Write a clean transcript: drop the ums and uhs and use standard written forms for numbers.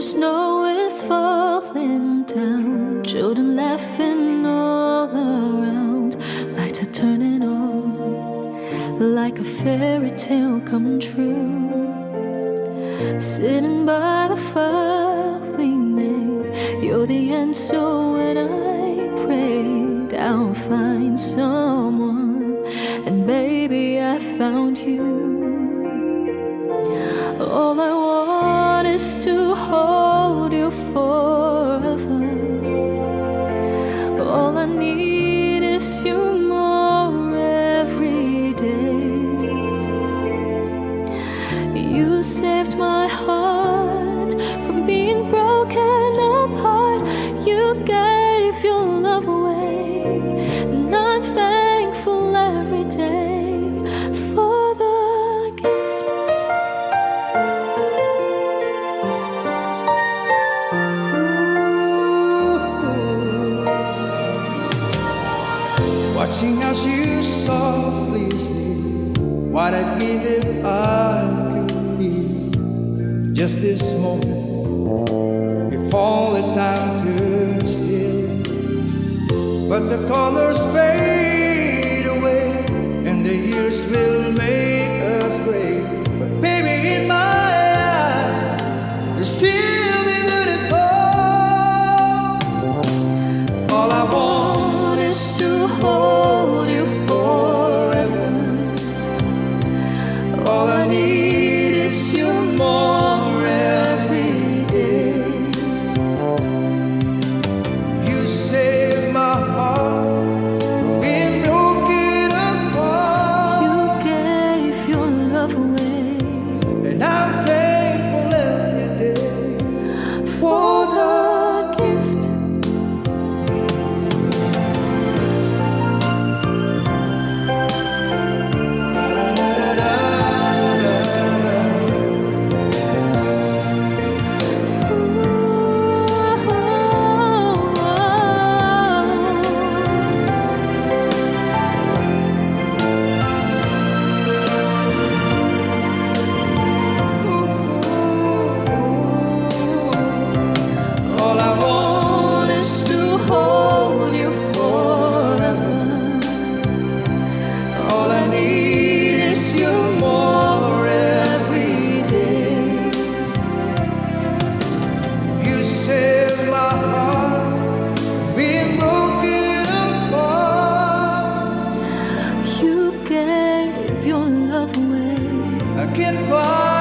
snow is falling down, children laughing all around. Lights are turning on, like a fairy tale coming true. Sitting by the fire we made, you're the answer when I prayed I'll find someone, and baby I found you. All I want is to hold you forever. All I need is you more every day. You saved my heart from being broken apart. You gave your love away, and I'm thankful every day for the gift. Watching as you softly sleep, what I'd give if I could be just this moment before the time to still. But the colors fade away, and the years will make us gray. But baby, in my eyes, you'll still be beautiful. All I want is to hold you forever. All I need is you more every day. You save my heart from being broken apart. You gave your love away, And I'm thankful every day for the gift. All I want is to hold you forever. All I need is you more every day. You save my heart from being broken apart. You gave your love away. I can't find